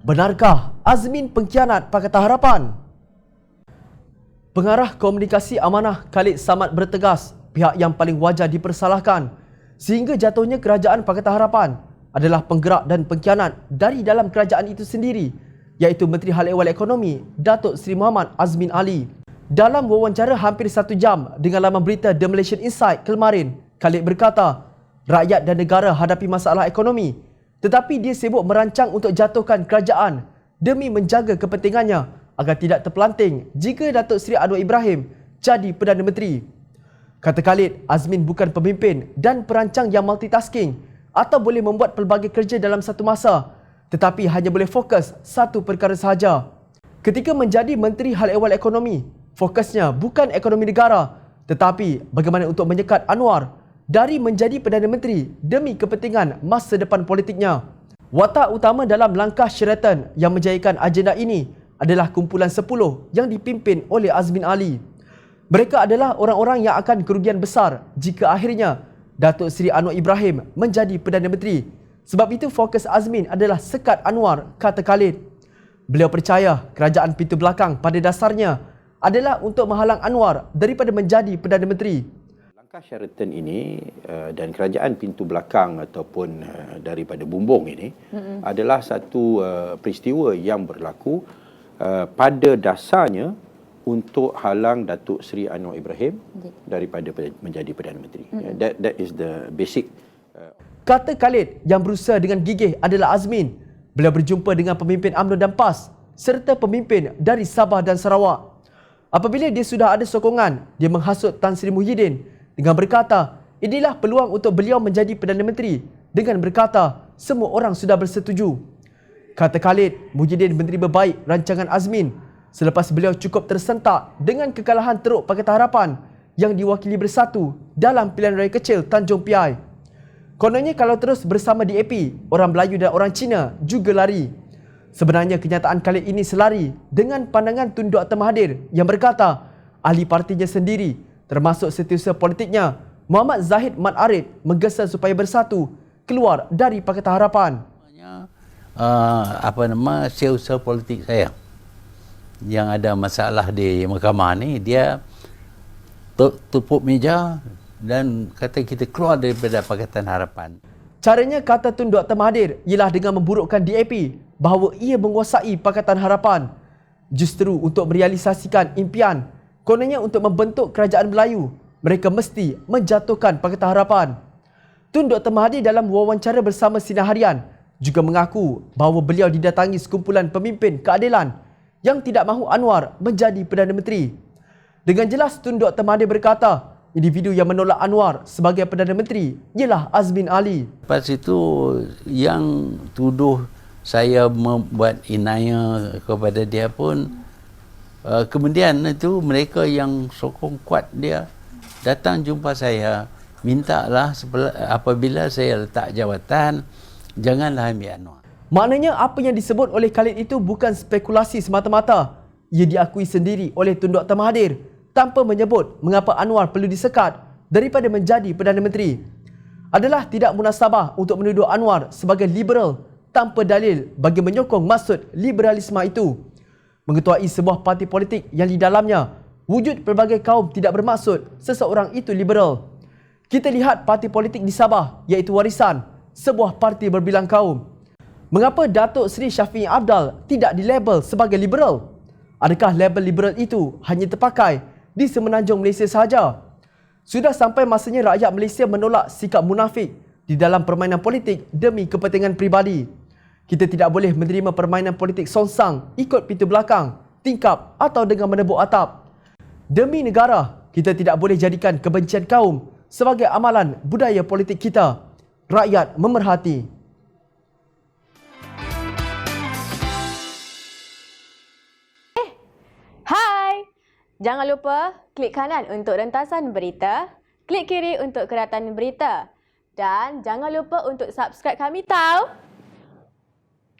Benarkah Azmin pengkhianat Pakatan Harapan? Pengarah Komunikasi Amanah Khalid Samad bertegas pihak yang paling wajar dipersalahkan sehingga jatuhnya kerajaan Pakatan Harapan adalah penggerak dan pengkhianat dari dalam kerajaan itu sendiri, iaitu Menteri Hal Ehwal Ekonomi Datuk Seri Muhammad Azmin Ali. Dalam wawancara hampir 1 jam dengan laman berita The Malaysian Insight kemarin, Khalid berkata rakyat dan negara hadapi masalah ekonomi, tetapi dia sibuk merancang untuk jatuhkan kerajaan demi menjaga kepentingannya agar tidak terpelanting jika Datuk Seri Anwar Ibrahim jadi Perdana Menteri. Kata Khalid, Azmin bukan pemimpin dan perancang yang multitasking atau boleh membuat pelbagai kerja dalam satu masa, tetapi hanya boleh fokus satu perkara sahaja. Ketika menjadi Menteri Hal Ehwal Ekonomi, fokusnya bukan ekonomi negara, tetapi bagaimana untuk menyekat Anwar dari menjadi Perdana Menteri demi kepentingan masa depan politiknya. Watak utama dalam langkah Sheraton yang menjayakan agenda ini adalah kumpulan 10 yang dipimpin oleh Azmin Ali. Mereka adalah orang-orang yang akan kerugian besar jika akhirnya Datuk Seri Anwar Ibrahim menjadi Perdana Menteri. Sebab itu fokus Azmin adalah sekat Anwar, kata Khalid. Beliau percaya kerajaan pintu belakang pada dasarnya adalah untuk menghalang Anwar daripada menjadi Perdana Menteri. Langkah Sheraton ini dan kerajaan pintu belakang ataupun daripada bumbung ini adalah satu peristiwa yang berlaku pada dasarnya untuk halang Datuk Seri Anwar Ibrahim daripada menjadi Perdana Menteri. That is the basic. Kata Khalid yang berusaha dengan gigih adalah Azmin. Beliau berjumpa dengan pemimpin UMNO dan PAS serta pemimpin dari Sabah dan Sarawak. Apabila dia sudah ada sokongan, dia menghasut Tan Sri Muhyiddin dengan berkata, inilah peluang untuk beliau menjadi Perdana Menteri, dengan berkata, semua orang sudah bersetuju. Kata Khalid, Muhyiddin menerima baik rancangan Azmin selepas beliau cukup tersentak dengan kekalahan teruk Pakatan Harapan yang diwakili Bersatu dalam pilihan raya kecil Tanjung Piai. Kononnya kalau terus bersama DAP, orang Melayu dan orang Cina juga lari. Sebenarnya kenyataan Khalid ini selari dengan pandangan Tun Dr. Mahathir yang berkata, ahli partinya sendiri termasuk setiausaha politiknya Muhammad Zahid Mat Arif menggesa supaya Bersatu keluar dari Pakatan Harapan. Setiausaha politik saya yang ada masalah di mahkamah ni, dia tupuk meja dan kata kita keluar daripada Pakatan Harapan. Caranya, kata Tun Dr. Mahathir, ialah dengan memburukkan DAP bahawa ia menguasai Pakatan Harapan. Justru untuk merealisasikan impian, kononnya untuk membentuk kerajaan Melayu, mereka mesti menjatuhkan Pakatan Harapan. Tun Dr. Mahathir dalam wawancara bersama Sinar Harian juga mengaku bahawa beliau didatangi sekumpulan pemimpin keadilan yang tidak mahu Anwar menjadi Perdana Menteri. Dengan jelas Tun Dr. Mahathir berkata, individu yang menolak Anwar sebagai Perdana Menteri ialah Azmin Ali. Lepas itu yang tuduh saya membuat inaya kepada dia pun, kemudian itu mereka yang sokong kuat dia datang jumpa saya, mintalah apabila saya letak jawatan, janganlah ambil Anwar. Maknanya apa yang disebut oleh Khalid itu bukan spekulasi semata-mata. Ia diakui sendiri oleh Tun Dr. Mahathir tanpa menyebut mengapa Anwar perlu disekat daripada menjadi Perdana Menteri. Adalah tidak munasabah untuk menuduh Anwar sebagai liberal tanpa dalil bagi menyokong maksud liberalisme itu. Mengetuai sebuah parti politik yang di dalamnya wujud pelbagai kaum tidak bermaksud seseorang itu liberal. Kita lihat parti politik di Sabah, iaitu Warisan, sebuah parti berbilang kaum. Mengapa Datuk Seri Syafiee Apdal tidak dilabel sebagai liberal? Adakah label liberal itu hanya terpakai di semenanjung Malaysia sahaja? Sudah sampai masanya rakyat Malaysia menolak sikap munafik di dalam permainan politik demi kepentingan peribadi. Kita tidak boleh menerima permainan politik songsang ikut pintu belakang, tingkap atau dengan menebuk atap. Demi negara, kita tidak boleh jadikan kebencian kaum sebagai amalan budaya politik kita. Rakyat memerhati. Jangan lupa klik kanan untuk rentasan berita, klik kiri untuk keratan berita dan jangan lupa untuk subscribe kami tau.